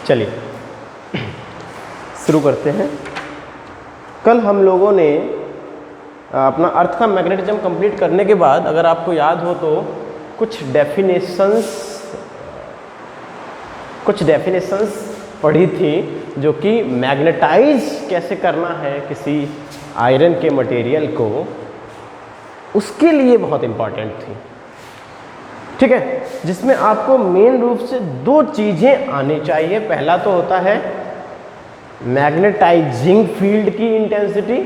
चलिए शुरू करते हैं। कल हम लोगों ने अपना अर्थ का मैग्नेटिज्म कंप्लीट करने के बाद, अगर आपको याद हो तो, कुछ डेफिनेशंस पढ़ी थी जो कि मैग्नेटाइज कैसे करना है किसी आयरन के मटेरियल को, उसके लिए बहुत इंपॉर्टेंट थी। ठीक है, जिसमें आपको मेन रूप से दो चीज़ें आनी चाहिए। पहला तो होता है मैग्नेटाइजिंग फील्ड की इंटेंसिटी,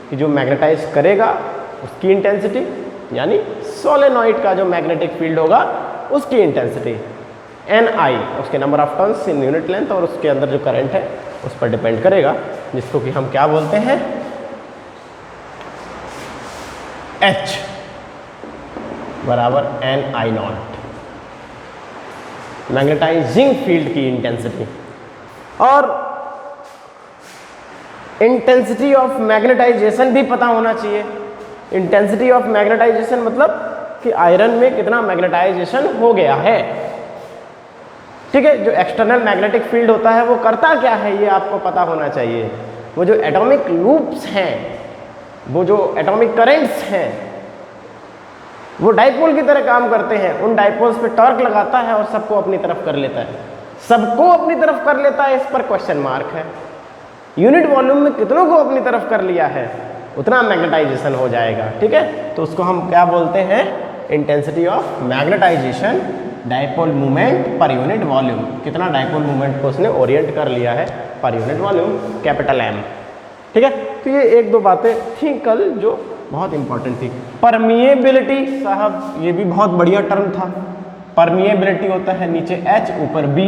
कि जो मैग्नेटाइज करेगा उसकी इंटेंसिटी, यानी सोलेनॉइड का जो मैग्नेटिक फील्ड होगा उसकी इंटेंसिटी, Ni उसके number of turns in unit length, और उसके अंदर जो करंट है उस पर डिपेंड करेगा, जिसको कि हम क्या बोलते हैं, H बराबर Ni0, मैग्नेटाइजिंग फील्ड की इंटेंसिटी। और इंटेंसिटी ऑफ मैग्नेटाइजेशन भी पता होना चाहिए। इंटेंसिटी ऑफ मैग्नेटाइजेशन मतलब कि आयरन में कितना मैग्नेटाइजेशन हो गया है। ठीक है, जो एक्सटर्नल मैग्नेटिक फील्ड होता है वो करता क्या है ये आपको पता होना चाहिए। वो जो एटॉमिक लूप्स हैं, वो जो एटॉमिक करंट्स हैं, वो डाइपोल की तरह काम करते हैं। उन डाइपोल्स पे टॉर्क लगाता है और सबको अपनी तरफ कर लेता है। सबको अपनी तरफ कर लेता है, इस पर क्वेश्चन मार्क है। यूनिट वॉल्यूम में कितनों को अपनी तरफ कर लिया है, उतना मैग्नेटाइजेशन हो जाएगा। ठीक है, तो उसको हम क्या बोलते हैं, intensity of magnetization dipole movement per unit volume. कितना डाइपोल मूवमेंट को उसने ओरिएंट कर लिया है per unit volume, capital M। ठीक है, तो ये एक दो बातें थी कल जो बहुत इंपॉर्टेंट थी। परमिएबिलिटी, साहब ये भी बहुत बढ़िया टर्म था। परमिएबिलिटी होता है नीचे H ऊपर B।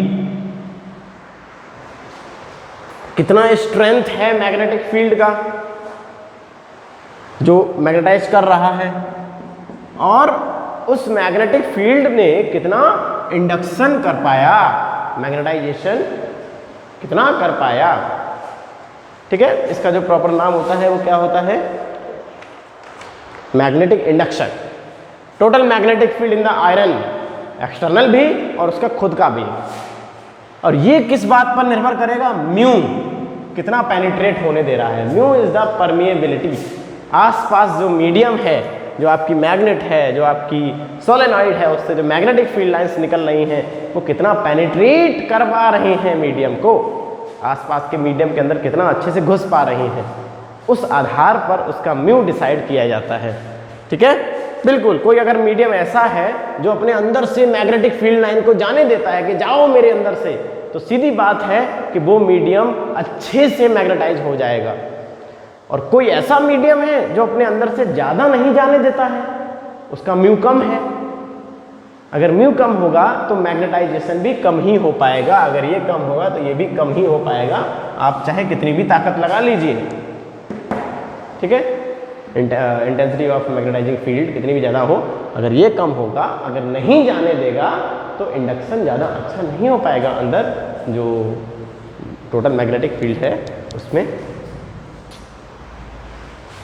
कितना स्ट्रेंथ है मैग्नेटिक फील्ड का जो मैग्नेटाइज कर रहा है, और उस मैग्नेटिक फील्ड ने कितना इंडक्शन कर पाया, मैग्नेटाइजेशन कितना कर पाया। ठीक है, इसका जो प्रॉपर नाम होता है वो क्या होता है, magnetic induction. Total magnetic field in the iron, external भी और उसका खुद का भी। और ये किस बात पर निर्भर करेगा, म्यू कितना पेनिट्रेट होने दे रहा है। Mu is the permeability. आसपास जो मीडियम है, जो आपकी मैग्नेट है, जो आपकी सोलेनॉइड है, उससे जो मैग्नेटिक फील्ड लाइंस निकल रही हैं वो कितना पेनिट्रेट कर पा रही हैं मीडियम को, आसपास के मीडियम के अंदर कितना अच्छे से घुस पा रही हैं, उस आधार पर उसका म्यू डिसाइड किया जाता है। ठीक है, बिल्कुल। कोई अगर मीडियम ऐसा है जो अपने अंदर से मैग्नेटिक फील्ड लाइन को जाने देता है कि जाओ मेरे अंदर से, तो सीधी बात है कि वो मीडियम अच्छे से मैग्नेटाइज हो जाएगा। और कोई ऐसा मीडियम है जो अपने अंदर से ज़्यादा नहीं जाने देता है, उसका म्यू कम है। अगर म्यू कम होगा तो मैग्नेटाइजेशन भी कम ही हो पाएगा। अगर ये कम होगा तो ये भी कम ही हो पाएगा, आप चाहे कितनी भी ताकत लगा लीजिए। ठीक है, इंटेंसिटी ऑफ मैग्नेटाइजिंग फील्ड कितनी भी ज़्यादा हो, अगर ये कम होगा, अगर नहीं जाने देगा, तो इंडक्शन ज़्यादा अच्छा नहीं हो पाएगा अंदर जो टोटल मैग्नेटिक फील्ड है उसमें।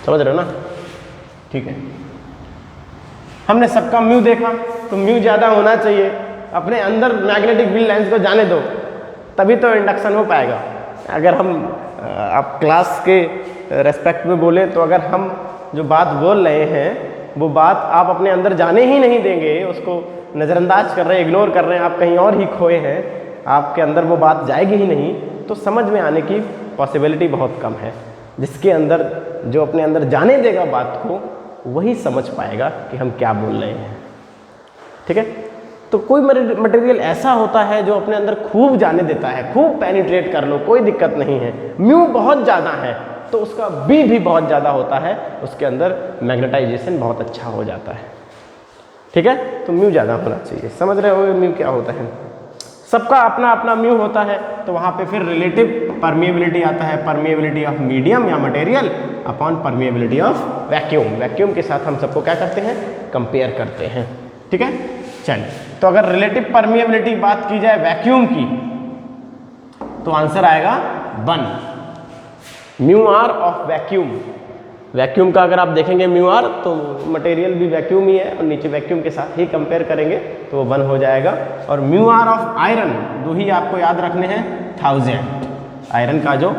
समझ रहे हो ना? ठीक है, हमने सबका म्यू देखा, तो म्यू ज़्यादा होना चाहिए। अपने अंदर मैग्नेटिक फील्ड लाइंस को जाने दो, तभी तो इंडक्शन हो पाएगा। अगर हम आप क्लास के रेस्पेक्ट में बोले तो अगर हम जो बात बोल रहे हैं वो बात आप अपने अंदर जाने ही नहीं देंगे, उसको नज़रअंदाज कर रहे हैं, इग्नोर कर रहे हैं, आप कहीं और ही खोए हैं, आपके अंदर वो बात जाएगी ही नहीं, तो समझ में आने की पॉसिबिलिटी बहुत कम है। जिसके अंदर, जो अपने अंदर जाने देगा बात को, वही समझ पाएगा कि हम क्या बोल रहे हैं। ठीक है, तो कोई मटेरियल ऐसा होता है जो अपने अंदर खूब जाने देता है, खूब पेनिट्रेट कर लो, कोई दिक्कत नहीं है, म्यू बहुत ज़्यादा है, तो उसका बी भी बहुत ज़्यादा होता है, उसके अंदर मैग्नेटाइजेशन बहुत अच्छा हो जाता है। ठीक है, तो म्यू ज़्यादा होना चाहिए। समझ रहे हो म्यू क्या होता है? सबका अपना अपना म्यू होता है, तो वहाँ पे फिर रिलेटिव परमिएबिलिटी आता है, परमिएबिलिटी ऑफ मीडियम या material upon permeability of vacuum. Vacuum के साथ हम सबको क्या करते हैं, कंपेयर करते हैं। ठीक है, चलिए, तो अगर रिलेटिव परमिएबिलिटी बात की जाए वैक्यूम की, तो आंसर आएगा 1 mu r of vacuum. Vacuum का अगर आप देखेंगे म्यू आर, तो मटेरियल भी वैक्यूम ही है और नीचे वैक्यूम के साथ ही कंपेयर करेंगे तो वो 1 हो जाएगा। और म्यू आर ऑफ आयरन, दो ही आपको याद रखने हैं, 1000। आयरन का जो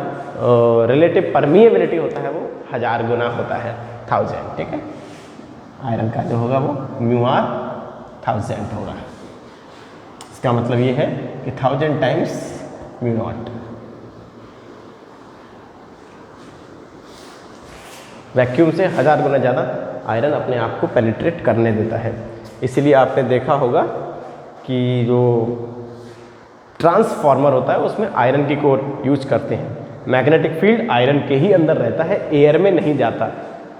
रिलेटिव परमिएबिलिटी होता है वो 1000 गुना होता है 1000, ठीक है। आयरन का जो होगा वो म्यू आर 1000 होगा। इसका मतलब ये है कि 1000 टाइम्स म्यू नॉट। वैक्यूम से 1000 गुना ज़्यादा आयरन अपने आप को पेनिट्रेट करने देता है। इसीलिए आपने देखा होगा कि जो ट्रांसफॉर्मर होता है उसमें आयरन की कोर यूज करते हैं। मैग्नेटिक फील्ड आयरन के ही अंदर रहता है, एयर में नहीं जाता,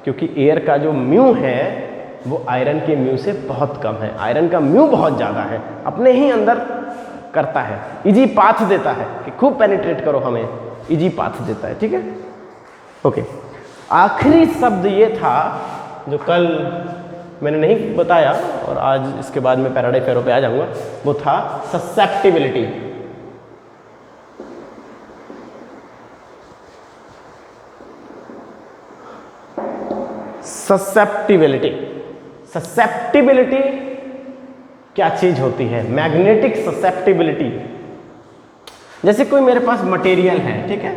क्योंकि एयर का जो म्यू है वो आयरन के म्यू से बहुत कम है। आयरन का म्यू बहुत ज़्यादा है, अपने ही अंदर करता है, इजी पाथ देता है कि खूब पेनिट्रेट करो, हमें इजी पाथ देता है, ठीक है। ओके, आखिरी शब्द ये था जो कल मैंने नहीं बताया और आज इसके बाद मैं पैराडाई फेरो पे आ जाऊंगा, वो था ससेप्टिबिलिटी। ससेप्टिबिलिटी, ससेप्टिबिलिटी क्या चीज होती है? Magnetic susceptibility. जैसे कोई मेरे पास मटेरियल है, ठीक है,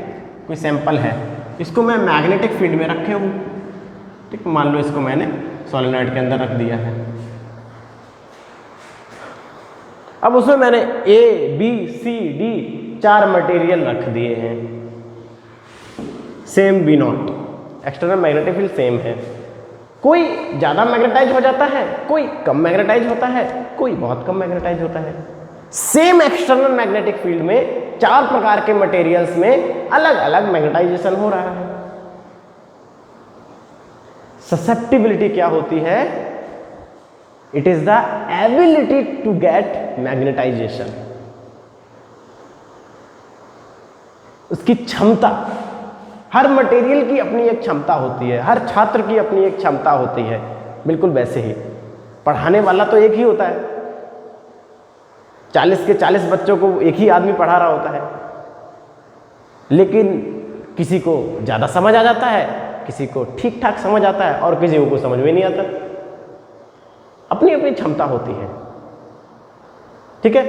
कोई सैंपल है, इसको मैं मैग्नेटिक फील्ड में रखे हूँ, ठीक, मान लो इसको मैंने सोलेनॉइड के अंदर रख दिया है। अब उसमें मैंने A, B, C, D 4 material रख दिए हैं, same B not, external magnetic field same है। कोई ज़्यादा मैग्नेटाइज हो जाता है, कोई कम मैग्नेटाइज होता है, कोई बहुत कम मैग्नेटाइज होता है। सेम एक्सटर्नल मैग्नेटिक फील्ड में 4 प्रकार के मटेरियल्स में अलग अलग मैग्नेटाइजेशन हो रहा है। ससेप्टिबिलिटी क्या होती है? It is the ability to get magnetization, उसकी क्षमता। हर मटेरियल की अपनी एक क्षमता होती है, हर छात्र की अपनी एक क्षमता होती है। बिल्कुल वैसे ही पढ़ाने वाला तो एक ही होता है, 40 के 40 बच्चों को एक ही आदमी पढ़ा रहा होता है, लेकिन किसी को ज़्यादा समझ आ जाता है, किसी को ठीक ठाक समझ आता है और किसी को समझ में नहीं आता। अपनी अपनी क्षमता होती है, ठीक है।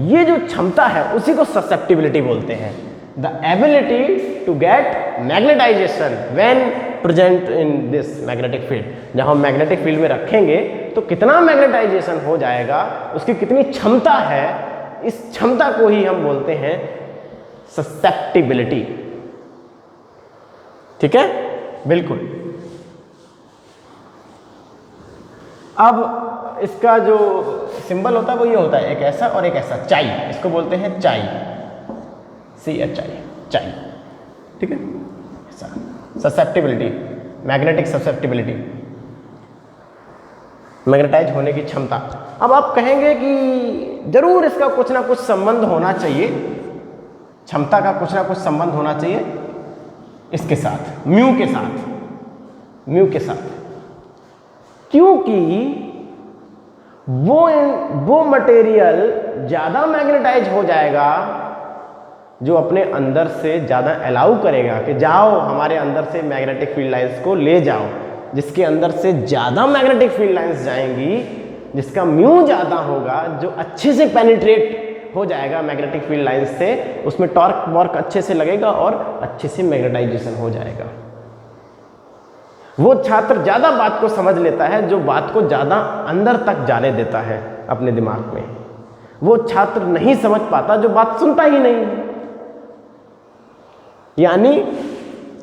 ये जो क्षमता है उसी को ससेप्टिबिलिटी बोलते हैं। The ability to get magnetization when present in this magnetic field. जब हम मैग्नेटिक फील्ड में रखेंगे तो कितना मैग्नेटाइजेशन हो जाएगा, उसकी कितनी क्षमता है, इस क्षमता को ही हम बोलते हैं ससेप्टिबिलिटी, ठीक है, बिल्कुल। अब इसका जो सिंबल होता है वो ये होता है, एक ऐसा और एक ऐसा, चाई, इसको बोलते हैं चाई, CHI, चाई, ठीक है। ससेप्टिबिलिटी, मैग्नेटिक ससेप्टिबिलिटी, मैग्नेटाइज होने की क्षमता। अब आप कहेंगे कि जरूर इसका कुछ ना कुछ संबंध होना चाहिए, क्षमता का कुछ ना कुछ संबंध होना चाहिए इसके साथ, म्यू के साथ, म्यू के साथ, क्योंकि वो मटेरियल ज़्यादा मैग्नेटाइज हो जाएगा जो अपने अंदर से ज़्यादा अलाउ करेगा कि जाओ हमारे अंदर से मैग्नेटिक फील्ड लाइंस को ले जाओ। जिसके अंदर से ज़्यादा मैग्नेटिक फील्ड लाइंस जाएंगी, जिसका म्यू ज़्यादा होगा, जो अच्छे से पेनिट्रेट हो जाएगा मैग्नेटिक फील्ड लाइंस से, उसमें टॉर्क वॉर्क अच्छे से लगेगा और अच्छे से मैग्नेटाइजेशन हो जाएगा। वो छात्र ज़्यादा बात को समझ लेता है जो बात को ज़्यादा अंदर तक जाने देता है अपने दिमाग में। वो छात्र नहीं समझ पाता जो बात सुनता ही नहीं है। यानी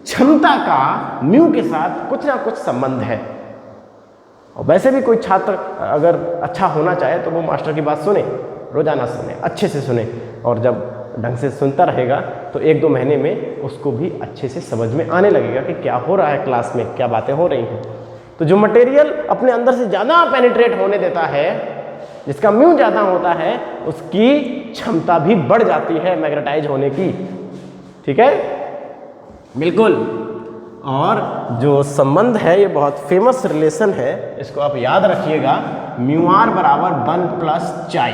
क्षमता का म्यू के साथ कुछ ना कुछ संबंध है। और वैसे भी कोई छात्र अगर अच्छा होना चाहे तो वो मास्टर की बात सुने, रोजाना सुने, अच्छे से सुने, और जब ढंग से सुनता रहेगा तो 1-2 महीने में उसको भी अच्छे से समझ में आने लगेगा कि क्या हो रहा है क्लास में, क्या बातें हो रही हैं। तो जो मटेरियल अपने अंदर से ज़्यादा पेनिट्रेट होने देता है, जिसका म्यू ज़्यादा होता है, उसकी क्षमता भी बढ़ जाती है मैग्नेटाइज होने की, ठीक है, बिल्कुल। और जो संबंध है ये बहुत फेमस रिलेशन है, इसको आप याद रखिएगा, म्यू आर बराबर 1 प्लस चाई,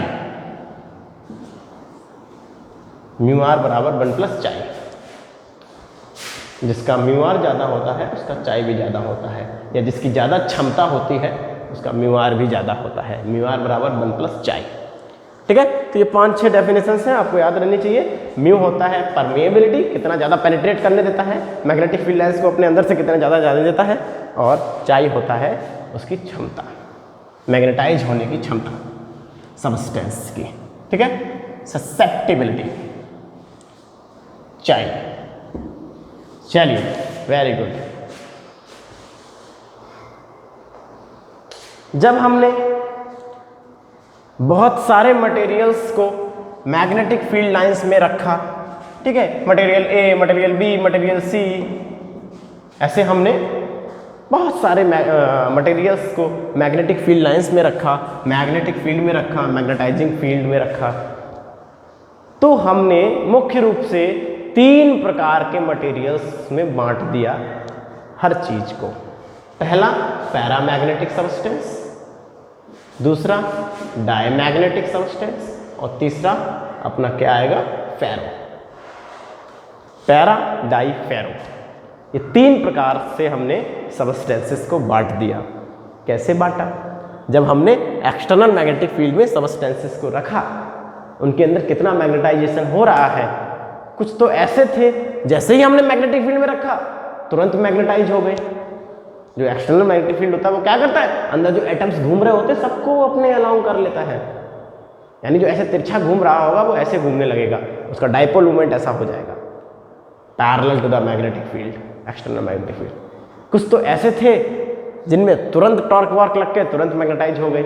म्यू आर बराबर 1 प्लस चाई। जिसका म्यू आर ज़्यादा होता है उसका चाई भी ज़्यादा होता है, या जिसकी ज़्यादा क्षमता होती है उसका म्यू आर भी ज़्यादा होता है। म्यू आर बराबर 1 प्लस चाई। ठीक है। तो ये 5-6 डेफिनेशंस हैं, आपको याद रहनी चाहिए। म्यू होता है परमेएबिलिटी, कितना ज़्यादा पेनिट्रेट करने देता है, मैग्नेटिक फील्ड लाइंस को अपने अंदर से कितना ज़्यादा जाने देता है, और चाई होता है उसकी क्षमता, मैग्नेटाइज होने की क्षमता सबस्टेंस की। ठीक है, ससेप्टिबिलिटी चाई। चलिए, वेरी गुड। जब हमने बहुत सारे मटेरियल्स को मैग्नेटिक फील्ड लाइंस में रखा, ठीक है, material A, material B, material C, ऐसे हमने बहुत सारे मटेरियल्स को मैग्नेटिक फील्ड लाइंस में रखा, मैग्नेटिक फील्ड में रखा, मैग्नेटाइजिंग फील्ड में रखा, तो हमने मुख्य रूप से 3 प्रकार के मटेरियल्स में बांट दिया हर चीज को। पहला पैरामैग्नेटिक सबस्टेंस, दूसरा डायमैग्नेटिक सबस्टेंस, और तीसरा अपना क्या आएगा, फेरो। पैरा, डाई, फेरो, ये 3 प्रकार से हमने सबस्टेंसेस को बांट दिया। कैसे बांटा? जब हमने एक्सटर्नल मैग्नेटिक फील्ड में सबस्टेंसेस को रखा, उनके अंदर कितना मैग्नेटाइजेशन हो रहा है। कुछ तो ऐसे थे जैसे ही हमने मैग्नेटिक फील्ड में रखा तुरंत मैग्नेटाइज हो गए। जो एक्सटर्नल मैग्नेटिक फील्ड होता है वो क्या करता है, अंदर जो एटम्स घूम रहे होते हैं सबको अपने अलाउ कर लेता है, यानी जो ऐसे तिरछा घूम रहा होगा वो ऐसे घूमने लगेगा, उसका डाइपोल मूवमेंट ऐसा हो जाएगा, parallel to the magnetic field, external magnetic field. कुछ तो ऐसे थे जिनमें तुरंत टॉर्क वर्क लग के तुरंत मैग्नेटाइज हो गए।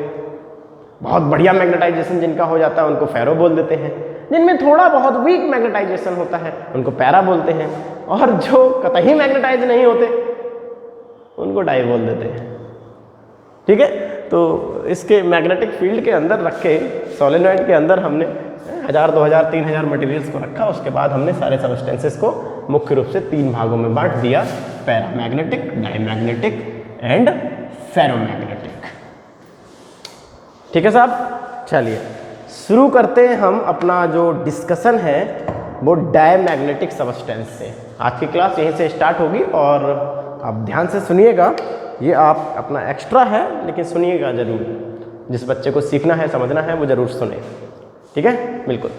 बहुत बढ़िया मैग्नेटाइजेशन जिनका हो जाता है उनको फेरो बोल देते हैं, जिनमें थोड़ा बहुत वीक मैग्नेटाइजेशन होता है उनको पैरा बोलते हैं, और जो कतई मैग्नेटाइज नहीं होते उनको डाई बोल देते हैं। ठीक है, तो इसके मैग्नेटिक फील्ड के अंदर रखे सोलेनॉइड के अंदर हमने 1000, 2000, 3000 मटेरियल्स को रखा। उसके बाद हमने सारे सबस्टेंसेस को मुख्य रूप से 3 भागों में बांट दिया, पैरामैग्नेटिक, डायमैग्नेटिक एंड फेरोमैग्नेटिक। ठीक है साहब, चलिए शुरू करते हैं हम अपना जो डिस्कशन है वो डायमैग्नेटिक सबस्टेंस से। आज की क्लास यहीं से स्टार्ट होगी और आप ध्यान से सुनिएगा, ये आप अपना एक्स्ट्रा है लेकिन सुनिएगा जरूर। जिस बच्चे को सीखना है, समझना है, वो जरूर सुने। ठीक है, बिल्कुल।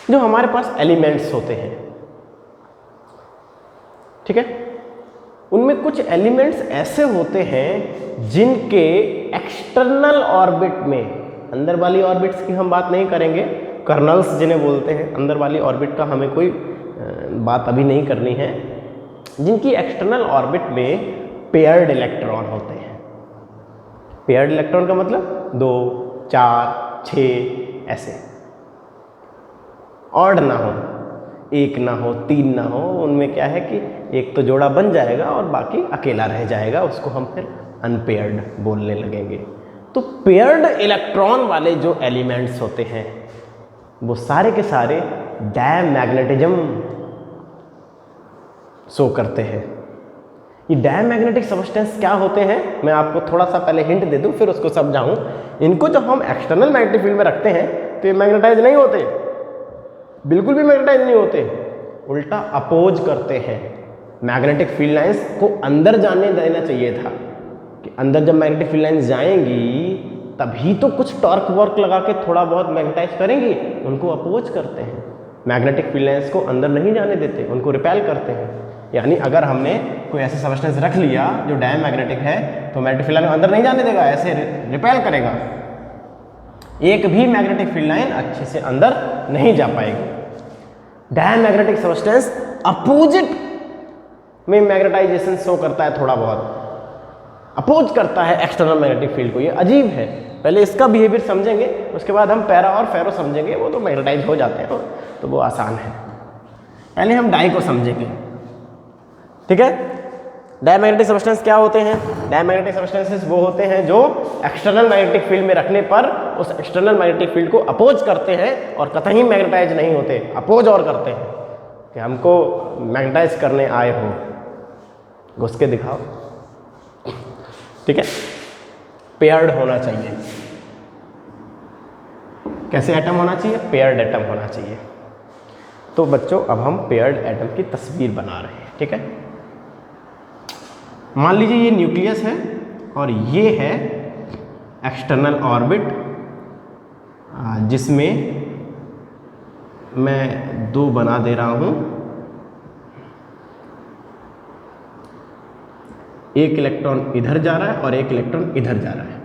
जो हमारे पास एलिमेंट्स होते हैं, ठीक है, उनमें कुछ एलिमेंट्स ऐसे होते हैं जिनके एक्सटर्नल ऑर्बिट में, अंदर वाली ऑर्बिट्स की हम बात नहीं करेंगे, कर्नल्स जिन्हें बोलते हैं, अंदर वाली ऑर्बिट का हमें कोई बात अभी नहीं करनी है, जिनकी एक्सटर्नल ऑर्बिट में पेयर्ड इलेक्ट्रॉन होते हैं। पेयर्ड इलेक्ट्रॉन का मतलब 2, 4, 6 ऐसे, ऑड ना हो, 1 ना हो, 3 ना हो, उनमें क्या है कि एक तो जोड़ा बन जाएगा और बाकी अकेला रह जाएगा, उसको हम फिर अनपेयर्ड बोलने लगेंगे। तो पेयर्ड इलेक्ट्रॉन वाले जो एलिमेंट्स होते हैं वो सारे के सारे डायमैग्नेटिज्म शो करते हैं। ये डायमैग्नेटिक सबस्टेंस क्या होते हैं, मैं आपको थोड़ा सा पहले हिंट दे दूं फिर उसको समझाऊं। इनको जब हम एक्सटर्नल मैग्नेटिक फील्ड में रखते हैं तो ये मैग्नेटाइज नहीं होते, बिल्कुल भी मैग्नेटाइज नहीं होते, उल्टा अपोज करते हैं। मैग्नेटिक फील्ड लाइंस को अंदर जाने देना चाहिए था कि अंदर जब मैग्नेटिक फील्ड लाइंस जाएंगी तभी तो कुछ टॉर्क वर्क लगा के थोड़ा बहुत मैग्नेटाइज करेंगी, उनको अपोज करते हैं। मैग्नेटिक फील्ड लाइंस को अंदर नहीं जाने देते, उनको रिपेल करते हैं। यानी अगर हमने कोई ऐसा सबस्टेंस रख लिया जो डायमैग्नेटिक है तो मैग्नेटिक फील्ड लाइन अंदर नहीं जाने देगा, ऐसे रिपेल करेगा, एक भी मैग्नेटिक फील्ड लाइन अच्छे से अंदर नहीं जा पाएगी। डायमैग्नेटिक सबस्टेंस अपोजिट में मैग्नेटाइजेशन शो करता है, थोड़ा बहुत अपोज करता है एक्सटर्नल मैग्नेटिक फील्ड को। ये अजीब है, पहले इसका बिहेवियर समझेंगे, उसके बाद हम पैरा और फेरो समझेंगे, वो तो मैग्नेटाइज हो जाते हैं तो वो आसान है। पहले हम डाई को समझेंगे, ठीक है। डायमैग्नेटिक सबस्टेंस क्या होते हैं? डायमैग्नेटिक सबस्टेंसेस वो होते हैं जो एक्सटर्नल मैग्नेटिक फील्ड में रखने पर उस एक्सटर्नल मैग्नेटिक फील्ड को अपोज करते हैं और कतई मैग्नेटाइज नहीं होते, अपोज और करते हैं कि हमको मैग्नेटाइज करने आए हो, घुस के दिखाओ, ठीक है। पेयर्ड होना चाहिए। कैसे एटम होना चाहिए? पेयर्ड एटम होना चाहिए। तो बच्चों अब हम पेयर्ड एटम की तस्वीर बना रहे हैं, ठीक है। मान लीजिए ये न्यूक्लियस है और ये है एक्सटर्नल ऑर्बिट, जिसमें मैं 2 बना दे रहा हूँ। एक इलेक्ट्रॉन इधर जा रहा है और एक इलेक्ट्रॉन इधर जा रहा है,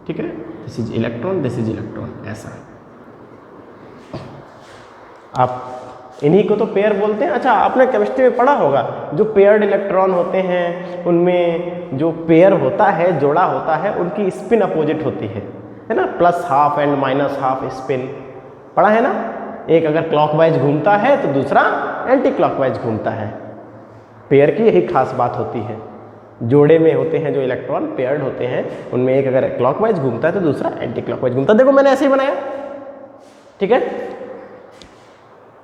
ठीक है। This is electron, this is electron, ऐसा। आप इन्हीं को तो पेयर बोलते हैं। अच्छा, आपने केमिस्ट्री में पढ़ा होगा, जो पेयर्ड इलेक्ट्रॉन होते हैं उनमें जो पेयर होता है, जोड़ा होता है, उनकी स्पिन अपोजिट होती है ना, +½ एंड -½ स्पिन पढ़ा है ना। एक अगर क्लॉकवाइज घूमता है तो दूसरा एंटी क्लॉकवाइज घूमता है। पेयर की यही खास बात होती है। जोड़े में होते हैं जो इलेक्ट्रॉन पेयर्ड होते हैं, उनमें एक अगर क्लॉकवाइज घूमता है तो दूसरा एंटी क्लॉकवाइज घूमता है। देखो मैंने ऐसे ही बनाया, ठीक है,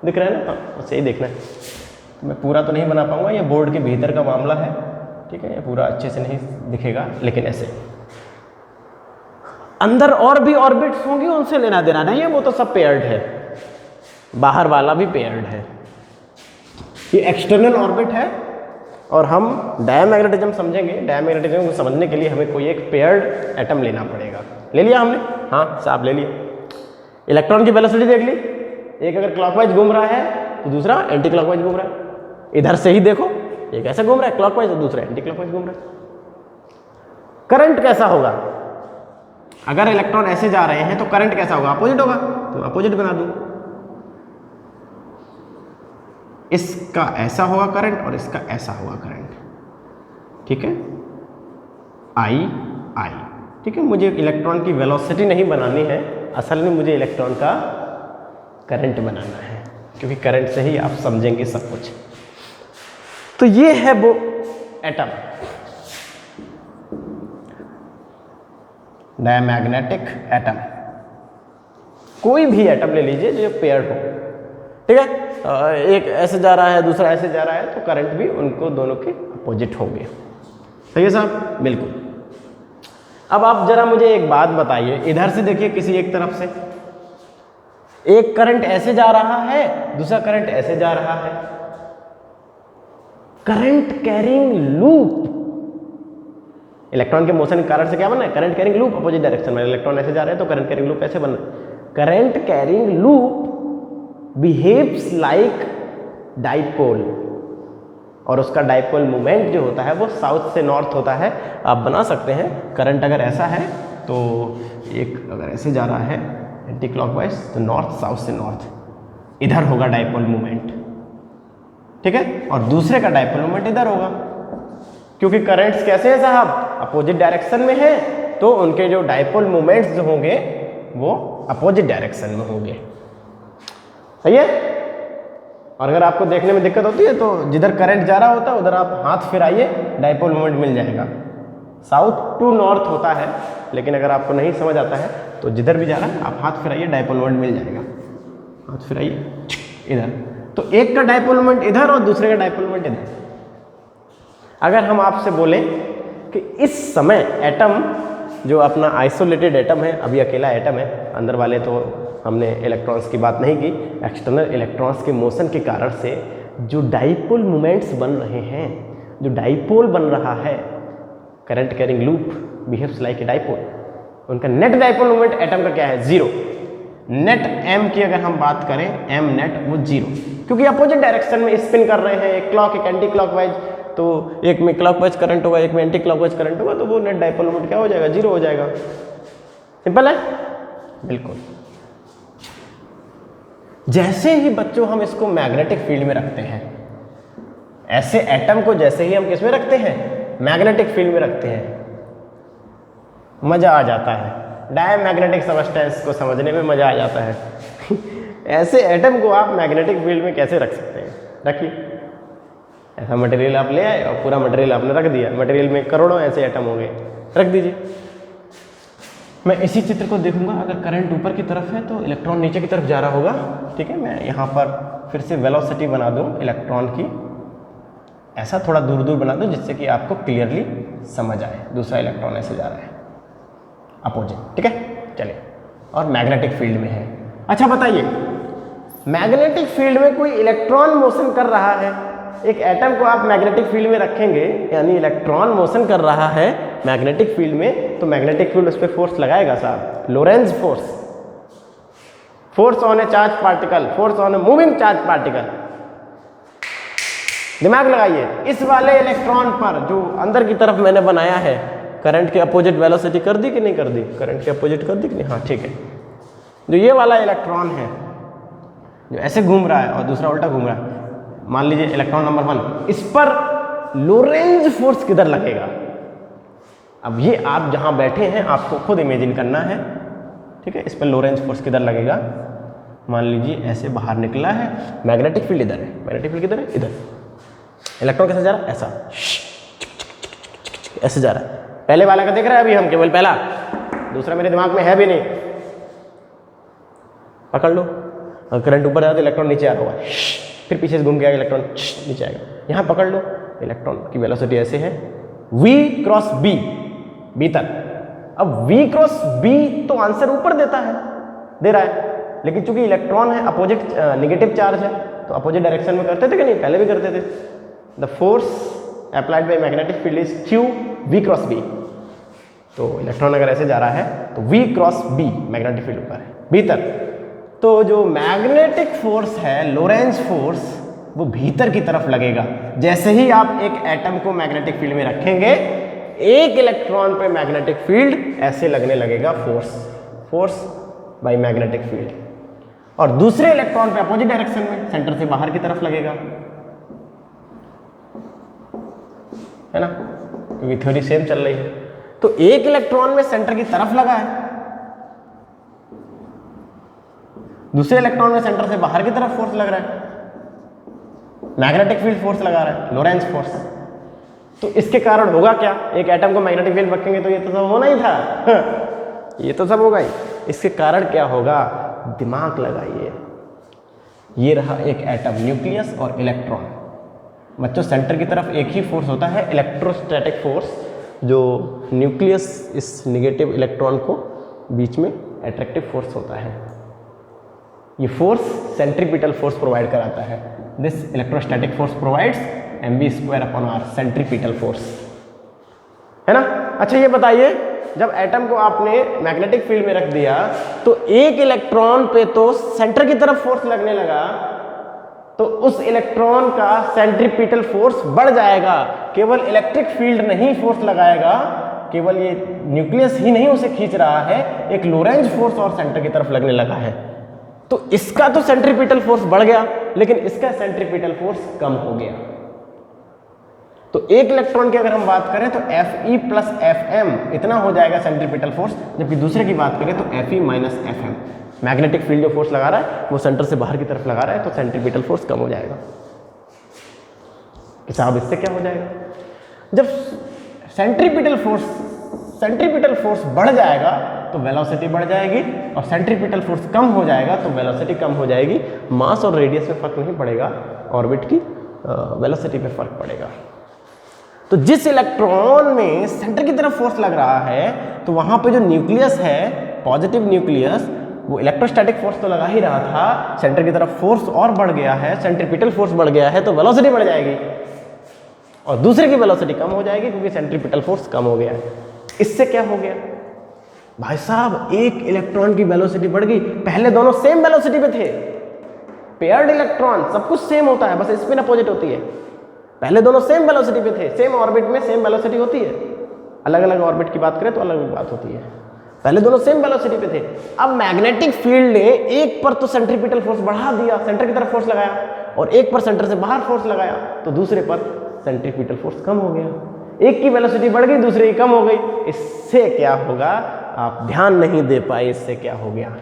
दिख रहा है ना। हाँ, सही देखना है। मैं पूरा तो नहीं बना पाऊंगा, ये बोर्ड के भीतर का मामला है, ठीक है। ये पूरा अच्छे से नहीं दिखेगा, लेकिन ऐसे अंदर और भी ऑर्बिट्स होंगी, उनसे लेना देना नहीं है, वो तो सब पेयर्ड है। बाहर वाला भी पेयर्ड है। ये एक्सटर्नल ऑर्बिट है और हम डायमैग्नेटिज्म समझेंगे। डायमैग्नेटिज्म को समझने के लिए हमें कोई एक पेयर्ड एटम लेना पड़ेगा। ले लिया हमने? हाँ साहब, ले लिया। इलेक्ट्रॉन की वेलोसिटी देख ली, एक अगर क्लॉकवाइज घूम रहा है तो दूसरा एंटी क्लॉकवाइज घूम रहा है। इधर से ही देखो, एक ऐसा घूम रहा है क्लॉकवाइज और दूसरा एंटी क्लॉकवाइज घूम रहा है। करंट कैसा होगा? अगर इलेक्ट्रॉन ऐसे जा रहे हैं तो करंट कैसा होगा? अपोजिट होगा, तो अपोजिट बना दूं। इसका ऐसा होगा करंट और इसका ऐसा होगा करंट, ठीक है। I, ठीक है। मुझे इलेक्ट्रॉन की वेलोसिटी नहीं बनानी है, असल में मुझे इलेक्ट्रॉन का करंट बनाना है, क्योंकि करंट से ही आप समझेंगे सब कुछ। तो ये है वो एटम, डायमैग्नेटिक एटम। कोई भी एटम ले लीजिए जो पेयर्ड हो, ठीक है। एक ऐसे जा रहा है, दूसरा ऐसे जा रहा है, तो करंट भी उनको दोनों के अपोजिट होंगे। सही है साहब? बिल्कुल। अब आप जरा मुझे एक बात बताइए, इधर से देखिए, किसी एक तरफ से एक करंट ऐसे जा रहा है, दूसरा करंट ऐसे जा रहा है। करंट कैरिंग लूप, इलेक्ट्रॉन के मोशन के कारण से क्या बना है? Current carrying loop, opposite direction में इलेक्ट्रॉन ऐसे जा रहे हैं तो करंट कैरिंग लूप ऐसे बन रहा है। Current carrying loop behaves like dipole, और उसका डाइपोल मोमेंट जो होता है वो साउथ से नॉर्थ होता है। आप बना सकते हैं, करंट अगर ऐसा है तो एक अगर ऐसे जा रहा है एंटी क्लॉकवाइज, तो नॉर्थ साउथ से नॉर्थ इधर होगा डाइपोल मोमेंट, ठीक है। और दूसरे का डाइपोल मोमेंट इधर होगा, क्योंकि करंट्स कैसे हैं साहब? अपोजिट डायरेक्शन में है, तो उनके जो डाइपोल मोमेंट्स जो होंगे वो अपोजिट डायरेक्शन में होंगे। सही है। और अगर आपको देखने में दिक्कत होती है तो जिधर करंट जा रहा होता है उधर आप हाथ फिराइए, डाइपोल मोमेंट मिल जाएगा। साउथ टू नॉर्थ होता है, लेकिन अगर आपको नहीं समझ आता है तो जिधर भी जा रहा है आप हाथ फिराइए, डाइपोल मोमेंट मिल जाएगा। हाथ फिराइए इधर, तो एक का डाइपोल मोमेंट इधर और दूसरे का डाइपोल मोमेंट इधर। अगर हम आपसे बोलें कि इस समय एटम जो अपना आइसोलेटेड एटम है, अभी अकेला एटम है, अंदर वाले तो हमने इलेक्ट्रॉन्स की बात नहीं की, एक्सटर्नल इलेक्ट्रॉन्स के मोशन के कारण से जो डाइपोल मोमेंट्स बन रहे हैं, जो डाइपोल बन रहा है, current carrying loop behaves like a dipole, उनका नेट डाइपोल मोमेंट एटम का क्या है? 0। नेट एम की अगर हम बात करें, एम नेट वो 0, क्योंकि अपोजिट डायरेक्शन में स्पिन कर रहे हैं, एक क्लॉक एक एंटी क्लॉकवाइज, तो एक में क्लॉकवाइज करंट होगा, एक में एंटी क्लॉकवाइज करंट होगा, तो वो नेट डाइपोल मोमेंट क्या हो जाएगा? 0 हो जाएगा। सिंपल है, बिल्कुल। जैसे ही बच्चों हम इसको मैग्नेटिक फील्ड में रखते हैं, ऐसे एटम को जैसे ही हम किस में रखते हैं? मैग्नेटिक फील्ड में रखते हैं, मजा आ जाता है। डायमैग्नेटिक सबस्टेंस को समझने में मजा आ जाता है। ऐसे एटम को आप मैग्नेटिक फील्ड में कैसे रख सकते हैं? रखिए, ऐसा मटेरियल आप ले आए और पूरा मटेरियल आपने रख दिया, मटेरियल में करोड़ों ऐसे एटम होंगे, रख दीजिए। मैं इसी चित्र को देखूंगा, अगर करंट ऊपर की तरफ है तो इलेक्ट्रॉन नीचे की तरफ जा रहा होगा, ठीक है। मैं यहाँ पर फिर से वेलोसिटी बना दूँ इलेक्ट्रॉन की, ऐसा थोड़ा दूर दूर बना दूँ जिससे कि आपको क्लियरली समझ आए। दूसरा इलेक्ट्रॉन ऐसे जा रहा है अपोजिट, ठीक है। चलिए, और मैग्नेटिक फील्ड में है। अच्छा बताइए, मैग्नेटिक फील्ड में कोई इलेक्ट्रॉन मोशन कर रहा है, एक एटम को आप मैग्नेटिक फील्ड में रखेंगे, यानी इलेक्ट्रॉन मोशन कर रहा है मैग्नेटिक फील्ड में, तो मैग्नेटिक फील्ड उस पर फोर्स लगाएगा साहब, Lorentz force, force on A charge particle, force on a moving charge particle. दिमाग लगाइए, इस वाले इलेक्ट्रॉन पर जो अंदर की तरफ मैंने बनाया है, करंट के अपोजिट वेलोसिटी कर दी कि नहीं कर दी, करंट के अपोजिट कर दी कि नहीं, हाँ ठीक है। जो ये वाला इलेक्ट्रॉन है जो ऐसे घूम रहा है और दूसरा उल्टा घूम रहा है, मान लीजिए इलेक्ट्रॉन नंबर 1, इस पर लोरेंज फोर्स किधर लगेगा? अब ये आप जहां बैठे हैं आपको खुद इमेजिन करना है, ठीक है। इस पर लोरेंज फोर्स किधर लगेगा? मान लीजिए ऐसे बाहर निकला है, मैग्नेटिक फील्ड इधर है, मैग्नेटिक फील्ड किधर है? इधर। इलेक्ट्रॉन कैसे जा रहा है? ऐसा ऐसे जा रहा है। पहले वाला का देख रहा है अभी हम, केवल पहला, दूसरा मेरे दिमाग में है भी नहीं। पकड़ लो, करंट ऊपर जाता है इलेक्ट्रॉन नीचे आ रहा होगा, फिर पीछे से घूम के आएगा इलेक्ट्रॉन नीचे आएगा। यहाँ पकड़ लो, इलेक्ट्रॉन की वेलोसिटी ऐसे है v क्रॉस b भीतर। अब v क्रॉस b तो आंसर ऊपर देता है, दे रहा है, लेकिन चूंकि इलेक्ट्रॉन है अपोजिट नेगेटिव चार्ज है तो अपोजिट डायरेक्शन में करते थे कि नहीं? पहले भी करते थे। The force applied by magnetic field is q v cross b। तो इलेक्ट्रॉन अगर ऐसे जा रहा है तो v cross b magnetic field ऊपर है भीतर। तो जो मैग्नेटिक फोर्स है, लोरेंज फोर्स, वो भीतर की तरफ लगेगा। जैसे ही आप एक एटम को मैग्नेटिक फील्ड में रखेंगे, एक इलेक्ट्रॉन पे मैग्नेटिक फील्ड ऐसे लगने लगेगा, force, force by magnetic field, और दूसरे इलेक्ट्रॉन पे अपोजिट डायरेक्शन में सेंटर से बाहर की तरफ लगेगा, है ना, क्योंकि थ्योरी सेम चल रही है। तो एक इलेक्ट्रॉन में सेंटर की तरफ लगा है, दूसरे इलेक्ट्रॉन में सेंटर से बाहर की तरफ फोर्स लग रहा है, मैग्नेटिक फील्ड फोर्स लगा रहा है, लोरेंज फोर्स। तो इसके कारण होगा क्या? एक एटम को मैग्नेटिक फील्ड रखेंगे तो ये तो सब होना ही था ये तो सब होगा ही। इसके कारण क्या होगा? दिमाग लगाइए, ये रहा एक एटम, न्यूक्लियस और इलेक्ट्रॉन। बच्चों, सेंटर की तरफ एक ही फोर्स होता है, इलेक्ट्रोस्टैटिक फोर्स, जो न्यूक्लियस इस निगेटिव इलेक्ट्रॉन को बीच में एट्रैक्टिव फोर्स होता है। ये फोर्स सेंट्रीपिटल फोर्स प्रोवाइड कराता है। This electrostatic force provides mv²/r centripetal force, है ना। अच्छा ये बताइए, जब एटम को आपने मैग्नेटिक फील्ड में रख दिया तो एक इलेक्ट्रॉन पे तो सेंटर की तरफ फोर्स लगने लगा, तो उस इलेक्ट्रॉन का सेंट्रीपिटल फोर्स बढ़ जाएगा। केवल इलेक्ट्रिक फील्ड नहीं फोर्स लगाएगा, केवल ये न्यूक्लियस ही नहीं उसे खींच रहा है, एक लोरेंज फोर्स और सेंटर की तरफ लगने लगा है। तो इसका तो सेंट्रीपिटल फोर्स बढ़ गया, लेकिन इसका सेंट्रीपिटल फोर्स कम हो गया। तो एक इलेक्ट्रॉन की अगर हम बात करें तो Fe प्लस Fm इतना हो जाएगा सेंट्रीपिटल फोर्स, जबकि दूसरे की बात करें तो Fe minus Fm। Magnetic field जो फोर्स लगा रहा है वो सेंटर से बाहर की तरफ लगा रहा है, तो सेंट्रीपिटल फोर्स कम हो जाएगा। कि साहब इससे क्या हो जाएगा? जब सेंट्रीपिटल फोर्स बढ़ जाएगा तो वेलोसिटी बढ़ जाएगी, और सेंट्रीपिटल फोर्स कम हो जाएगा तो वेलोसिटी कम हो जाएगी। मास और रेडियस में फर्क नहीं पड़ेगा, ऑर्बिट की वेलोसिटी पे फर्क पड़ेगा। तो जिस इलेक्ट्रॉन में सेंटर की तरफ फोर्स लग रहा है, तो वहां पे जो न्यूक्लियस है, पॉजिटिव न्यूक्लियस, वो इलेक्ट्रोस्टैटिक फोर्स तो लगा ही रहा था, सेंटर की तरफ फोर्स और बढ़ गया है, सेंट्रीपिटल फोर्स बढ़ गया है, तो वेलोसिटी बढ़ जाएगी, और दूसरे की वेलोसिटी कम हो जाएगी क्योंकि सेंट्रीपिटल फोर्स कम हो गया है। इससे क्या हो गया भाई साहब? एक इलेक्ट्रॉन की वेलोसिटी बढ़ गई। पहले दोनों सेम वेलोसिटी पे थे, पेयर्ड इलेक्ट्रॉन, सब कुछ सेम होता है, बस स्पिन अपोजिट होती है। पहले दोनों सेम वेलोसिटी पे थे, सेम ऑर्बिट में सेम वेलोसिटी होती है। अलग अलग ऑर्बिट की बात करें तो अलग अलग बात होती है। पहले दोनों सेम वेलोसिटी पे थे। अब मैग्नेटिक फील्ड ने एक पर तो सेंट्रीपिटल फोर्स बढ़ा दिया, सेंटर की तरफ फोर्स लगाया, और एक पर सेंटर से बाहर फोर्स लगाया, तो दूसरे पर सेंट्रीपिटल फोर्स कम हो गया। एक की वेलोसिटी बढ़ गई, दूसरे की कम हो गई। इससे क्या होगा? आप ध्यान नहीं दे पाए। इससे क्या हो गया?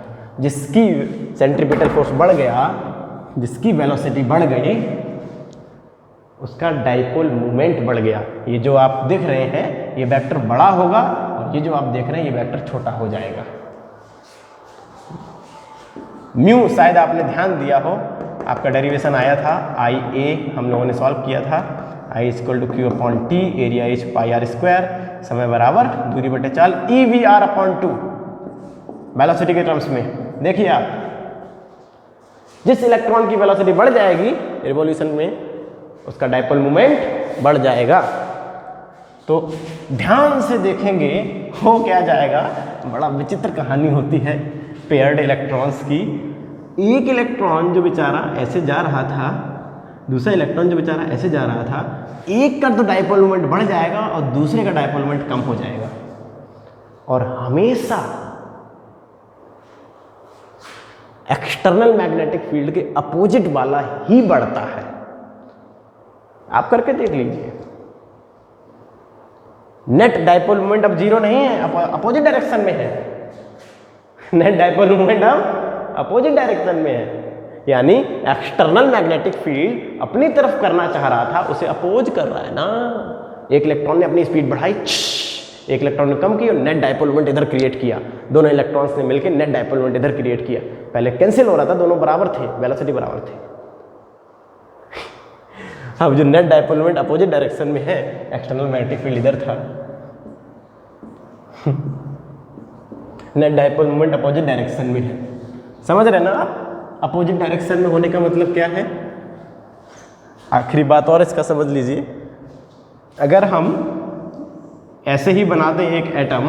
जिसकी सेंट्रीपिटल फोर्स बढ़ गया, जिसकी वेलोसिटी बढ़ गई, उसका डाइपोल मूवमेंट बढ़ गया। ये जो आप देख रहे हैं ये वेक्टर बड़ा होगा, और ये जो आप देख रहे हैं ये वेक्टर छोटा हो जाएगा। म्यू शायद आपने ध्यान दिया हो, आपका डेरिवेशन आया था, IA हम लोगों ने सॉल्व किया था। I equal to Q/T, area is πr², समय बराबर दूरी बटे चाल EV/2 वेलोसिटी के टर्म्स में। देखिए आप, जिस इलेक्ट्रॉन की वेलोसिटी बढ़ जाएगी रिवॉल्यूशन में, उसका डायपोल मोमेंट बढ़ जाएगा। तो ध्यान से देखेंगे हो क्या जाएगा, बड़ा विचित्र कहानी होती है पेयर्ड इलेक्ट्रॉन्स की। एक इलेक्ट्रॉन जो बेचारा ऐसे जा रहा था, दूसरा इलेक्ट्रॉन जो बेचारा ऐसे जा रहा था, एक का तो डायपोल मोमेंट बढ़ जाएगा और दूसरे का डायपोल मोमेंट कम हो जाएगा। और हमेशा एक्सटर्नल मैग्नेटिक फील्ड के अपोजिट वाला ही बढ़ता है। आप करके देख लीजिए। नेट डायपोल मोमेंट अब जीरो नहीं है, अब अपोजिट डायरेक्शन में है। नेट डायपोल मोमेंट अब अपोजिट डायरेक्शन में है, यानी एक्सटर्नल मैग्नेटिक फील्ड अपनी तरफ करना चाह रहा था, उसे अपोज कर रहा है ना। एक इलेक्ट्रॉन ने अपनी स्पीड बढ़ाई, एक इलेक्ट्रॉन ने कम की और नेट डायपोल मोमेंट इधर क्रिएट किया। दोनों इलेक्ट्रॉन्स ने मिलकर नेट डायपोल मोमेंट इधर क्रिएट किया। पहले कैंसिल हो रहा था, दोनों बराबर थे, वेलोसिटी बराबर थी। अब जो net dipole moment opposite direction में है, एक्सटर्नल मैग्नेटिक फील्ड इधर था। Net dipole moment opposite direction में है। समझ रहे ना आप? अपोजिट डायरेक्शन में होने का मतलब क्या है? आखिरी बात और इसका समझ लीजिए। अगर हम ऐसे ही बना दें एक एटम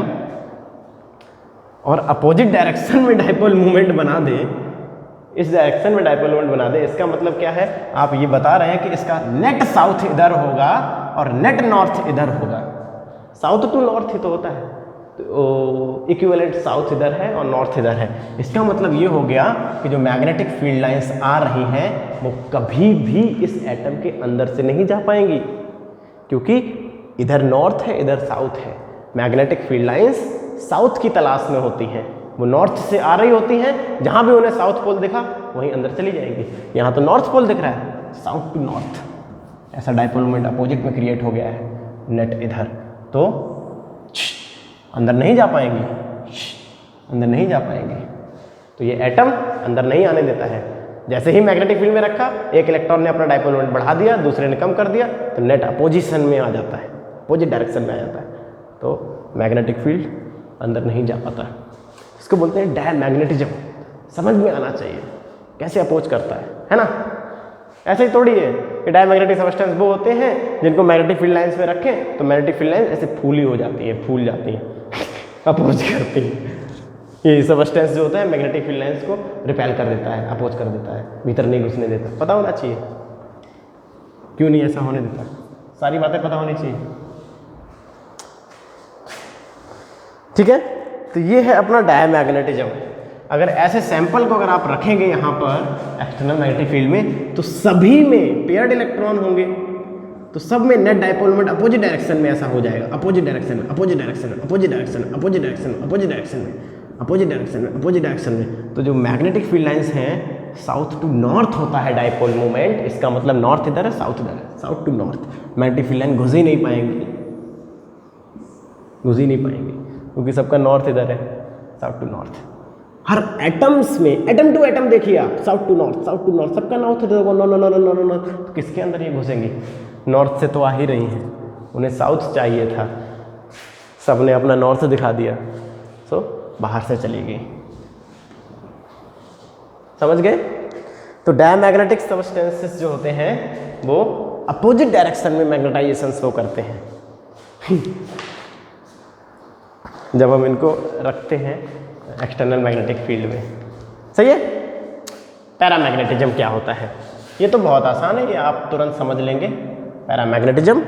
और अपोजिट डायरेक्शन में डायपोल मूवमेंट बना दें, इस डायरेक्शन में डायपोल मूवमेंट बना दें, इसका मतलब क्या है? आप ये बता रहे हैं कि इसका नेट साउथ इधर होगा और नेट नॉर्थ इधर होगा। साउथ टू नॉर्थ ही तो होता है, तो इक्विवेलेंट साउथ इधर है और नॉर्थ इधर है। इसका मतलब ये हो गया कि जो मैग्नेटिक फील्ड लाइंस आ रही हैं वो कभी भी इस एटम के अंदर से नहीं जा पाएंगी, क्योंकि इधर नॉर्थ है, इधर साउथ है। मैग्नेटिक फील्ड लाइंस साउथ की तलाश में होती हैं, वो नॉर्थ से आ रही होती हैं। जहाँ भी उन्हें साउथ पोल दिखा वहीं अंदर चली जाएंगी। यहाँ तो नॉर्थ पोल दिख रहा है, साउथ टू नॉर्थ ऐसा डायपोल मोमेंट अपोजिट में क्रिएट हो गया है। नेट इधर तो अंदर नहीं जा पाएंगी, अंदर नहीं जा पाएंगी। तो ये एटम अंदर नहीं आने देता है। जैसे ही मैग्नेटिक फील्ड में रखा, एक इलेक्ट्रॉन ने अपना डायपोल मोमेंट बढ़ा दिया, दूसरे ने कम कर दिया, तो नेट अपोजिशन में आ जाता है, अपोजिट डायरेक्शन में आ जाता है। तो मैग्नेटिक फील्ड अंदर नहीं जा पाता। इसको बोलते हैं डायमैग्नेटिज्म। समझ में आना चाहिए कैसे अपोज करता है ना। ऐसे ही थोड़ी है कि डायमैग्नेटिक सब्सटेंस वो होते हैं जिनको मैग्नेटिक फील्ड लाइंस में रखें तो मैग्नेटिक फील्ड लाइंस ऐसे फूली हो जाती है, फूल जाती हैं, अपोज करती है। ये सब्सटेंस जो होता है मैग्नेटिक फील्ड लाइंस को रिपेल कर देता है, अपोज कर देता है, भीतर नहीं घुसने देता। पता होना चाहिए क्यों नहीं ऐसा होने देता, सारी बातें पता होनी चाहिए। ठीक है, तो ये है अपना डायमैग्नेटिज्म। अगर ऐसे सैंपल को अगर आप रखेंगे यहाँ पर एक्सटर्नल मैग्नेटिक फील्ड में, तो सभी में पेयर्ड इलेक्ट्रॉन होंगे, तो सब में net dipole moment opposite direction में ऐसा हो जाएगा। अपोजिट डायरेक्शन में, अपोजिट डायरेक्शन में, अपोजिट डायरेक्शन में, अपोजिट डायरेक्शन में, अपोजिट डायरेक्शन में, अपोजिट डायरेक्शन में, अपोजिट डायरेक्शन में। तो जो मैग्नेटिक फील्ड लाइंस हैं, साउथ टू नॉर्थ होता है डायपोल मोमेंट। इसका मतलब नॉर्थ इधर है, साउथ इधर है, south to north. Magnetic field line घुस ही नहीं पाएंगी, घुस ही नहीं पाएंगी, क्योंकि सबका नॉर्थ इधर है, साउथ टू नॉर्थ। हर एटम्स में, एटम टू एटम देखिए आप, south to north, south to north, सबका नॉर्थ इधर होगा। नॉर्थ तो किसके अंदर ये घुसेंगी? नॉर्थ से तो आ ही रही हैं, उन्हें साउथ चाहिए था, सबने अपना नॉर्थ दिखा दिया, सो बाहर से चली गई। समझ गए? तो डायमैग्नेटिक सब्सटेंसेस जो होते हैं वो अपोजिट डायरेक्शन में मैग्नेटाइजेशन शो करते हैं। जब हम इनको रखते हैं एक्सटर्नल मैग्नेटिक फील्ड में। सही है? पैरामैग्नेटिज्म क्या होता है? ये तो बहुत आसान है, ये आप तुरंत समझ लेंगे। पैरामैग्नेटिज्म,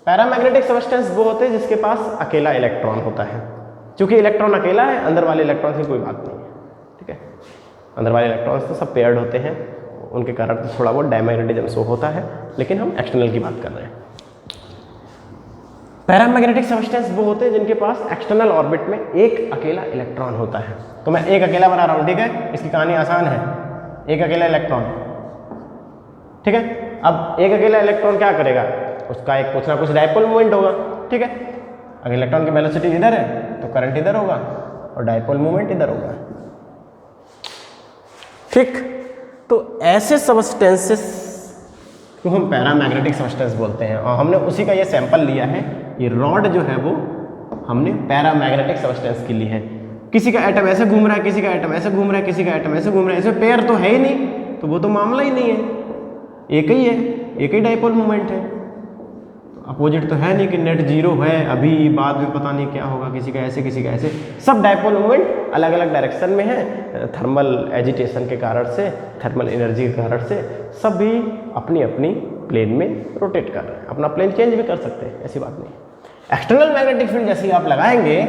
पैरामैग्नेटिक सब्सटेंस वो होते हैं जिसके पास अकेला इलेक्ट्रॉन होता है। चूंकि इलेक्ट्रॉन अकेला है, अंदर वाले इलेक्ट्रॉन की कोई बात नहीं है। ठीक है, अंदर वाले इलेक्ट्रॉन्स तो सब पेयर्ड होते हैं, उनके कारण तो थोड़ा बहुत डायमैग्नेटिज्म शो होता है, लेकिन हम एक्सटर्नल की बात कर रहे हैं। पैरामैग्नेटिक सब्सटेंस वो होते हैं जिनके पास एक्सटर्नल ऑर्बिट में एक अकेला इलेक्ट्रॉन होता है। तो मैं एक अकेला बना रहा हूँ, ठीक है, इसकी कहानी आसान है। एक अकेला इलेक्ट्रॉन, ठीक है। अब एक अकेला इलेक्ट्रॉन क्या करेगा? उसका एक कुछ ना कुछ डायपोल मोमेंट होगा, ठीक है। अगर इलेक्ट्रॉन की वेलोसिटी इधर है तो करंट इधर होगा और डायपोल मोमेंट इधर होगा, ठीक। तो ऐसे सब्सटेंसेस को हम पैरामैग्नेटिक सब्सटेंस बोलते हैं, और हमने उसी का ये सैंपल लिया है। ये रॉड जो है वो हमने पैरामैग्नेटिक सब्सटेंस की ली है। किसी का एटम ऐसे घूम रहा है, किसी का एटम ऐसे घूम रहा है, किसी का एटम ऐसे घूम रहा है, इसमें पेयर तो है ही नहीं, तो वो तो मामला ही नहीं है, एक ही है, एक ही डाइपोल मोमेंट है। अपोजिट तो है नहीं कि नेट जीरो है, अभी बाद में पता नहीं क्या होगा, किसी का ऐसे किसी का ऐसे। सब डाइपोल मोमेंट अलग अलग डायरेक्शन में है, थर्मल एजिटेशन के कारण से, थर्मल एनर्जी के कारण से सब भी अपनी अपनी प्लेन में रोटेट कर रहे हैं। अपना प्लेन चेंज भी कर सकते हैं, ऐसी बात नहीं। एक्सटर्नल मैग्नेटिक फील्ड जैसे ही आप लगाएंगे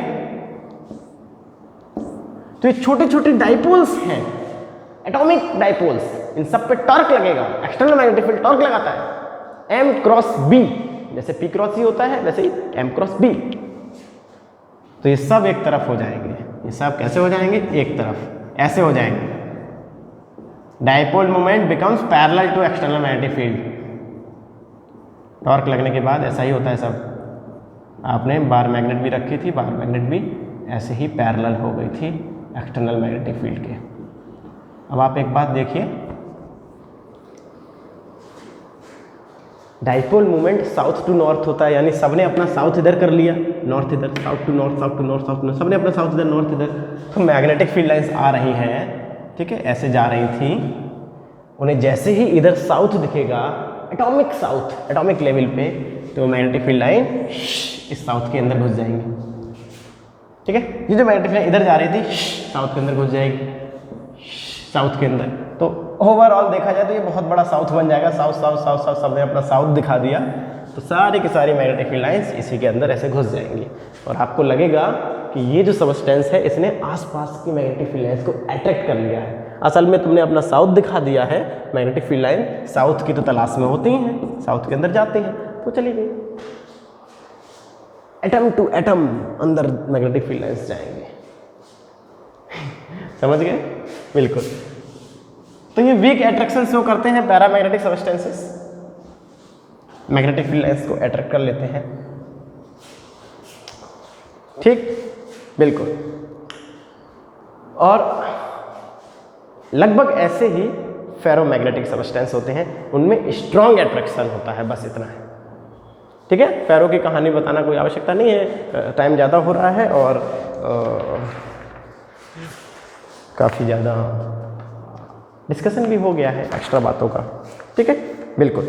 तो ये छोटे छोटे डाइपोल्स हैं, एटॉमिक डाइपोल्स, इन सब पे टॉर्क लगेगा। एक्सटर्नल मैग्नेटिक फील्ड टॉर्क लगाता है M क्रॉस B, जैसे P क्रॉस C होता है वैसे ही M क्रॉस B। तो ये सब एक तरफ हो जाएंगे, ये सब कैसे हो जाएंगे, एक तरफ, ऐसे हो जाएंगे। Dipole moment becomes parallel to external magnetic field. Torque लगने के बाद ऐसा ही होता है सब। आपने बार मैग्नेट भी रखी थी, बार मैग्नेट भी ऐसे ही पैरेलल हो गई थी एक्सटर्नल मैग्नेटिक फील्ड के। अब आप एक बात देखिए, dipole moment south to north होता है, यानी सबने अपना साउथ इधर कर लिया, नॉर्थ इधर, south to north, south to north, south to north, सबने अपना साउथ इधर, नॉर्थ इधर। तो मैग्नेटिक फील्ड लाइंस आ रही हैं, ठीक है, ऐसे जा रही थी, उन्हें जैसे ही इधर साउथ दिखेगा, एटॉमिक साउथ, एटॉमिक लेवल पे, तो मैग्नेटिक फील्ड लाइन इस साउथ के अंदर घुस जाएंगी, ठीक है। ये जो मैग्नेटिक फील्ड इधर जा रही थी साउथ के अंदर घुस जाएगी, साउथ के अंदर। तो ओवरऑल देखा जाए तो ये बहुत बड़ा साउथ बन जाएगा, साउथ साउथ साउथ साउथ, सबने अपना साउथ दिखा दिया, तो सारी की सारी मैग्नेटिक फील्ड लाइंस इसी के अंदर ऐसे घुस जाएंगी। और आपको लगेगा कि ये जो सबस्टेंस है इसने आसपास की मैग्नेटिक फील्ड लाइंस को अट्रैक्ट कर लिया है। असल में तुमने अपना साउथ दिखा दिया है, मैग्नेटिक फील्ड लाइन साउथ की तो तलाश में होती हैं, साउथ के अंदर जाती हैं, तो चली गई। एटम टू एटम अंदर मैग्नेटिक फील्ड लाइंस जाएंगे। समझ गए? बिल्कुल। तो ये वीक अट्रैक्शन शो करते हैं paramagnetic substances, magnetic field lines को अट्रैक्ट कर लेते हैं, ठीक, बिल्कुल। और लगभग ऐसे ही फेरोमैग्नेटिक सबस्टेंस होते हैं, उनमें स्ट्रॉन्ग अट्रैक्शन होता है, बस इतना है, ठीक है। फेरो की कहानी बताना कोई आवश्यकता नहीं है, टाइम ज़्यादा हो रहा है और काफ़ी ज़्यादा डिस्कशन भी हो गया है एक्स्ट्रा बातों का, ठीक है, बिल्कुल।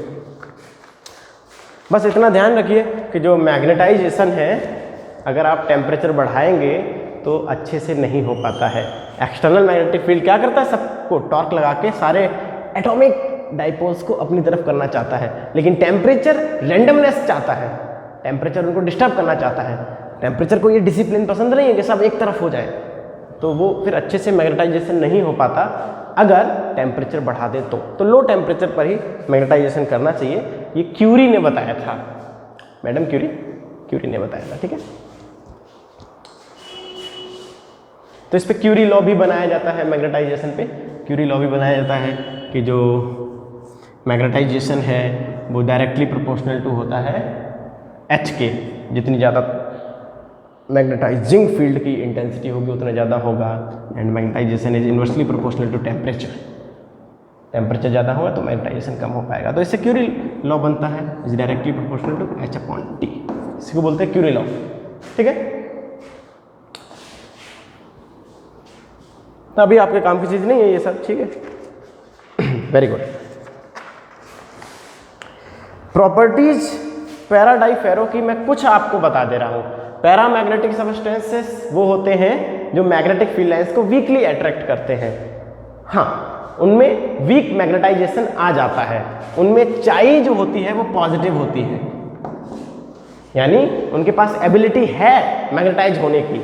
बस इतना ध्यान रखिए कि जो मैग्नेटाइजेशन है, अगर आप टेम्परेचर बढ़ाएंगे तो अच्छे से नहीं हो पाता है। एक्सटर्नल मैग्नेटिक फील्ड क्या करता है, सबको टॉर्क लगा के सारे एटॉमिक डाइपोल्स को अपनी तरफ करना चाहता है, लेकिन टेम्परेचर रैंडमनेस चाहता है, टेम्परेचर उनको डिस्टर्ब करना चाहता है। टेम्परेचर को ये डिसिप्लिन पसंद नहीं है कि सब एक तरफ हो जाए, तो वो फिर अच्छे से मैग्नेटाइजेशन नहीं हो पाता अगर टेम्परेचर बढ़ा दे तो लो टेम्परेचर पर ही मैग्नेटाइजेशन करना चाहिए। ये क्यूरी ने बताया था, मैडम क्यूरी ने बताया था, ठीक है। तो इस पे क्यूरी लॉ भी बनाया जाता है, मैग्नेटाइजेशन पे क्यूरी लॉ भी बनाया जाता है कि जो मैग्नेटाइजेशन है वो डायरेक्टली प्रोपोर्शनल टू होता है H के, जितनी ज़्यादा मैग्नेटाइजिंग फील्ड की इंटेंसिटी होगी उतना ज़्यादा होगा, and magnetization is inversely proportional to temperature. Temperature ज़्यादा होगा तो मैग्नेटाइजेशन कम हो पाएगा, तो इससे क्यूरी लॉ बनता है, is directly proportional to H/T, इसको बोलते हैं क्यूरी लॉ, ठीक है। तो अभी आपके काम की चीज़ नहीं है ये सब, ठीक है, वेरी गुड। प्रॉपर्टीज पैराडाइफेरो की मैं कुछ आपको बता दे रहा हूँ। पैरामैग्नेटिक सबस्टेंसेस वो होते हैं जो मैग्नेटिक फील्ड लाइंस को वीकली अट्रैक्ट करते हैं, हाँ, उनमें वीक मैग्नेटाइजेशन आ जाता है, उनमें चाई जो होती है वो पॉजिटिव होती है, यानी उनके पास एबिलिटी है मैग्नेटाइज होने की,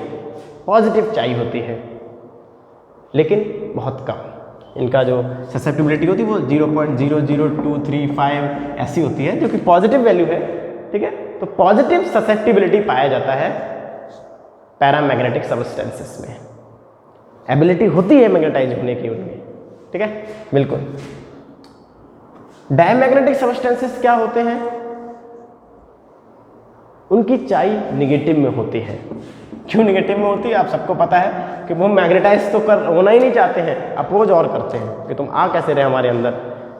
पॉजिटिव चाई होती है, लेकिन बहुत कम। इनका जो ससेप्टिबिलिटी होती है वो 0.00235 ऐसी होती है, जो कि पॉजिटिव वैल्यू है, ठीक है। तो पॉजिटिव ससेप्टिबिलिटी पाया जाता है पैरामैग्नेटिक सबस्टेंसेस में, एबिलिटी होती है मैग्नेटाइज होने की उनमें, ठीक है, बिल्कुल। डायमैग्नेटिक सबस्टेंसेस क्या होते हैं, उनकी चाई निगेटिव में होती है। क्यों निगेटिव में होती है आप सबको पता है कि वो मैग्नेटाइज तो कर होना ही नहीं चाहते हैं, अपोज और करते हैं कि तुम आ कैसे रहे हमारे अंदर,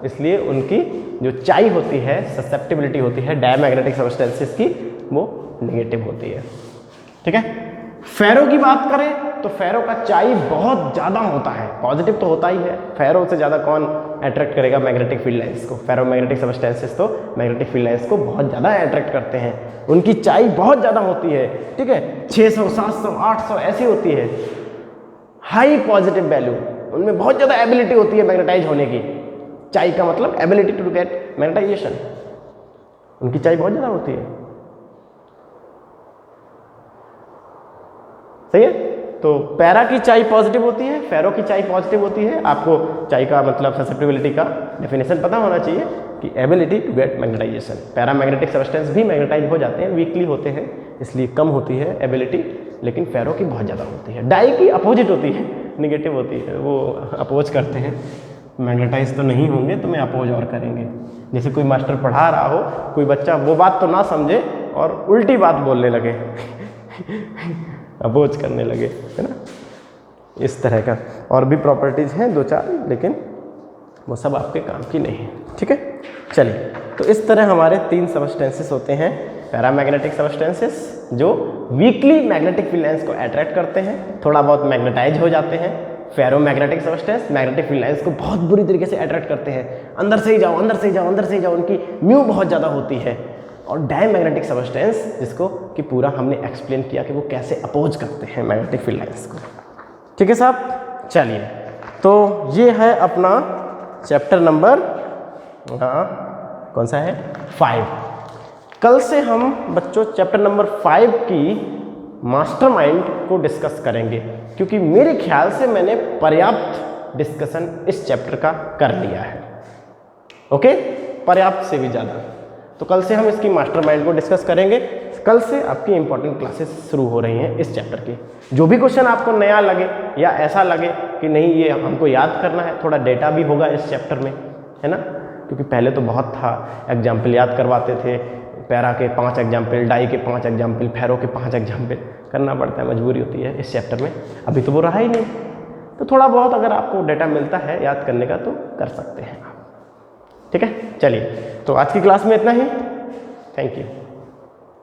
इसलिए उनकी जो चाई होती है, ससेप्टिबिलिटी होती है डायमैग्नेटिक सबस्टेंसेस की, वो निगेटिव होती है, ठीक है। फेरो की बात करें तो फेरो का चाई बहुत ज़्यादा होता है, पॉजिटिव तो होता ही है, फेरो से ज़्यादा कौन अट्रैक्ट करेगा मैग्नेटिक फील्ड लाइंस को, फेरो मैग्नेटिक सब्सटेंसेस तो मैग्नेटिक फील्ड लाइंस को बहुत ज़्यादा अट्रैक्ट करते हैं, उनकी चाई बहुत ज़्यादा होती है, ठीक है, 600 700 800 ऐसी होती है, हाई पॉजिटिव वैल्यू, उनमें बहुत ज़्यादा एबिलिटी होती है मैग्नेटाइज होने की, चाई का मतलब एबिलिटी टू गेट मैग्नेटाइजेशन, उनकी चाई बहुत ज़्यादा होती है, सही है। तो पैरा की चाई पॉजिटिव होती है, फेरो की चाई पॉजिटिव होती है। आपको चाई का मतलब ससेप्टिबिलिटी का डेफिनेशन पता होना चाहिए कि ability to get magnetization, para magnetic substance भी मैग्नेटाइज हो जाते हैं, वीकली होते हैं, इसलिए कम होती है एबिलिटी, लेकिन फेरो की बहुत ज़्यादा होती है। डाई की अपोजिट होती है, निगेटिव होती है, वो अपोज करते हैं, मैग्नेटाइज तो नहीं होंगे तो मैं अपोज और करेंगे। जैसे कोई मास्टर पढ़ा रहा हो, कोई बच्चा वो बात तो ना समझे और उल्टी बात बोलने लगे अपोज करने लगे, है ना, इस तरह का और भी प्रॉपर्टीज़ हैं 2-4, लेकिन वो सब आपके काम की नहीं है, ठीक है। चलिए, तो इस तरह हमारे 3 सबस्टेंसेस होते हैं, पैरामैग्नेटिक सबस्टेंसेस जो वीकली मैग्नेटिक फील्ड लाइंस को अट्रैक्ट करते हैं, थोड़ा बहुत मैग्नेटाइज हो जाते हैं, ferromagnetic substance magnetic field lines को बहुत बुरी तरीके से अट्रैक्ट करते हैं, अंदर से ही जाओ, अंदर से ही जाओ, अंदर से ही जाओ, उनकी म्यू बहुत ज़्यादा होती है, और डायमैग्नेटिक सबस्टेंस जिसको कि पूरा हमने एक्सप्लेन किया कि वो कैसे अपोज करते हैं मैग्नेटिक फील्ड लाइंस को, ठीक है साहब। चलिए, तो ये है अपना चैप्टर नंबर कौन सा है 5। कल से हम बच्चों चैप्टर नंबर 5 की मास्टरमाइंड को डिस्कस करेंगे, क्योंकि मेरे ख्याल से मैंने पर्याप्त डिस्कशन इस चैप्टर का कर लिया है, ओके, पर्याप्त से भी ज़्यादा। तो कल से हम इसकी मास्टरमाइंड को डिस्कस करेंगे। कल से आपकी इंपॉर्टेंट क्लासेस शुरू हो रही हैं इस चैप्टर की। जो भी क्वेश्चन आपको नया लगे या ऐसा लगे कि नहीं ये हमको याद करना है, थोड़ा डेटा भी होगा इस चैप्टर में, है ना, क्योंकि पहले तो बहुत था, एग्जाम्पल याद करवाते थे, पैरा के 5 एग्जाम्पल, डाई के 5 एग्जाम्पल, फेरो के 5 एग्जाम्पल करना पड़ता है, मजबूरी होती है इस चैप्टर में। अभी तो वो रहा ही नहीं, तो थोड़ा बहुत अगर आपको डेटा मिलता है याद करने का तो कर सकते हैं आप, ठीक है। चलिए, तो आज की क्लास में इतना ही, थैंक यू।